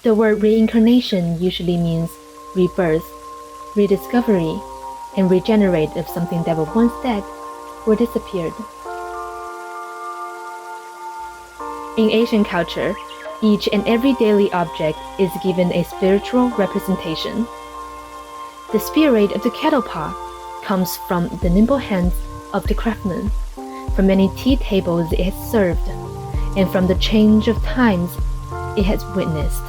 The word reincarnation usually means rebirth, rediscovery, and regenerate of something that was once dead or disappeared. In Asian culture, each and every daily object is given a spiritual representation. The spirit of the kettle pot comes from the nimble hands of the craftsman, from many tea tables it has served, and from the change of times it has witnessed.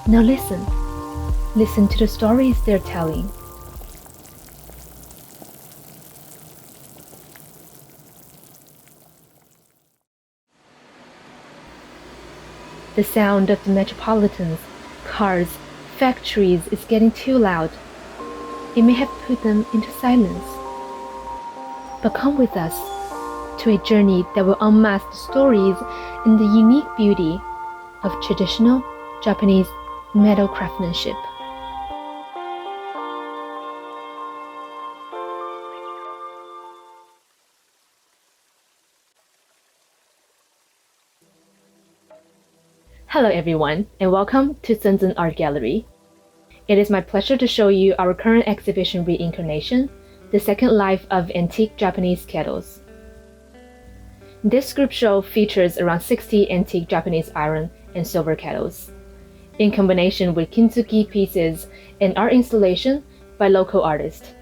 Now listen to the stories they're telling. The sound of the metropolitans, cars, factories is getting too loud. It may have put them into silence. But come with us to a journey that will unmask the stories and the unique beauty of traditional Japanese metal craftsmanship. Hello everyone, and welcome to Shenzhen Art Gallery. It is my pleasure to show you our current exhibition Reincarnation, the second life of antique Japanese kettles. This group show features around 60 antique Japanese iron and silver kettles, in combination with kintsugi pieces and art installation by local artists.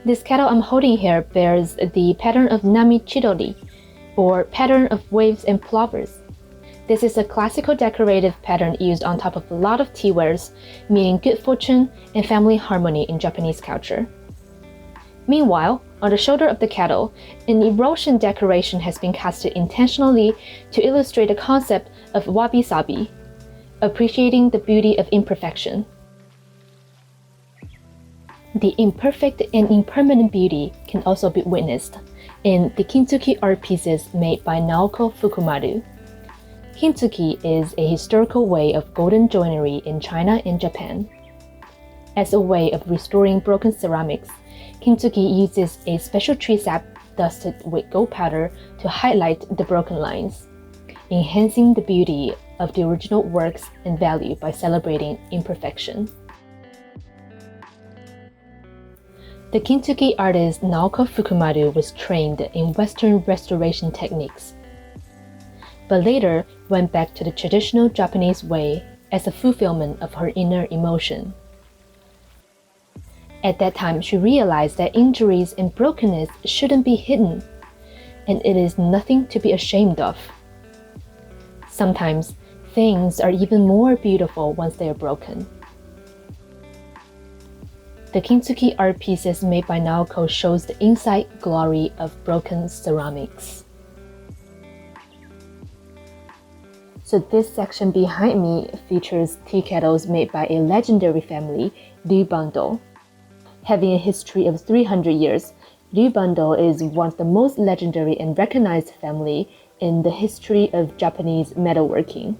This kettle I'm holding here bears the pattern of Nami Chidori, or pattern of waves and plovers. This is a classical decorative pattern used on top of a lot of teawares, meaning good fortune and family harmony in Japanese culture. Meanwhile, on the shoulder of the kettle, an erosion decoration has been casted intentionally to illustrate the concept of wabi-sabi, appreciating the beauty of imperfection. The imperfect and impermanent beauty can also be witnessed in the kintsugi art pieces made by Naoko Fukumaru. Kintsugi is a historical way of golden joinery in China and Japan. As a way of restoring broken ceramics, kintsugi uses a special tree sap dusted with gold powder to highlight the broken lines, enhancing the beauty of the original works and value by celebrating imperfection. The kintsugi artist Naoko Fukumaru was trained in Western restoration techniques, but later went back to the traditional Japanese way as a fulfillment of her inner emotion. At that time, she realized that injuries and brokenness shouldn't be hidden, and it is nothing to be ashamed of. Sometimes, things are even more beautiful once they are broken. The kintsugi art pieces made by Naoko shows the inside glory of broken ceramics. So this section behind me features tea kettles made by a legendary family, Ryu Bando. Having a history of 300 years, Ryu Bando is one of the most legendary and recognized family in the history of Japanese metalworking.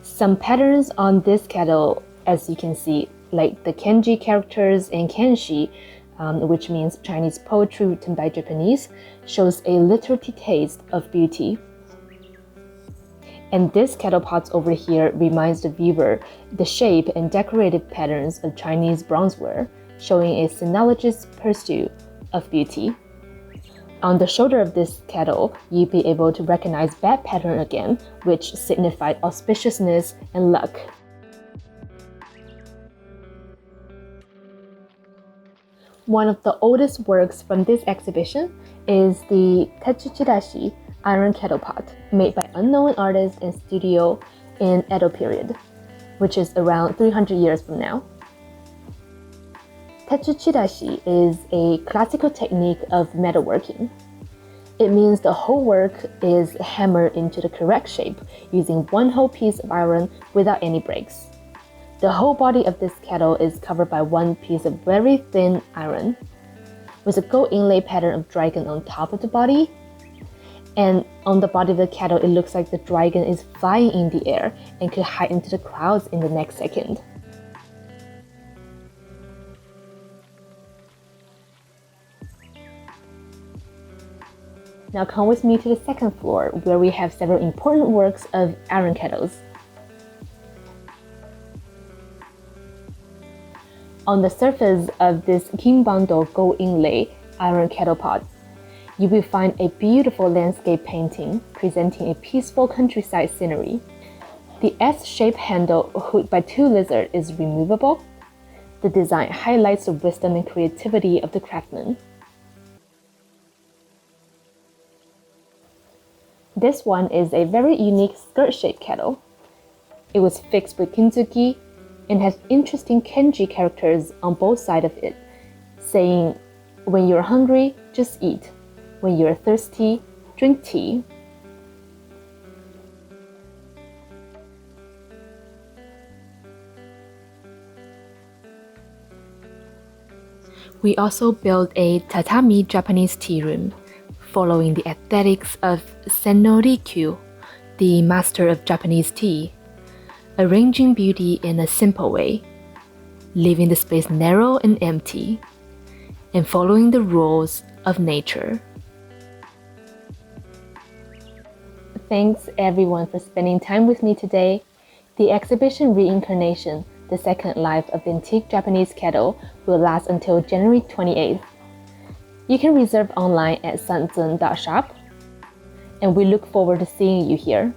Some patterns on this kettle, as you can see, like the kanji characters and kanshi, which means Chinese poetry written by Japanese, shows a literary taste of beauty. And this kettle pot over here reminds the viewer the shape and decorative patterns of Chinese bronzeware, showing a synologist pursuit of beauty. On the shoulder of this kettle, you'll be able to recognize that pattern again, which signified auspiciousness and luck. One of the oldest works from this exhibition is the Techuchidashi iron kettle pot, made by unknown artists and studio in Edo period, which is around 300 years from now. Techuchidashi is a classical technique of metalworking. It means the whole work is hammered into the correct shape using one whole piece of iron without any breaks. The whole body of this kettle is covered by one piece of very thin iron, with a gold inlay pattern of dragon on top of the body. And on the body of the kettle, it looks like the dragon is flying in the air and could hide into the clouds in the next second. Now come with me to the second floor, where we have several important works of iron kettles. On the surface of this Kinbando gold inlay iron kettle pot, you will find a beautiful landscape painting presenting a peaceful countryside scenery. The S-shaped handle hooked by two lizards is removable. The design highlights the wisdom and creativity of the craftsman. This one is a very unique skirt-shaped kettle. It was fixed with kintsugi and has interesting kanji characters on both sides of it, saying, "When you're hungry, just eat. When you're thirsty, drink tea." We also built a tatami Japanese tea room, following the aesthetics of Senno Rikyu, the master of Japanese tea, arranging beauty in a simple way, leaving the space narrow and empty, and following the rules of nature. Thanks everyone for spending time with me today. The exhibition Reincarnation, the second life of the antique Japanese kettle, will last until January 28th. You can reserve online at sanzun.shop, and we look forward to seeing you here.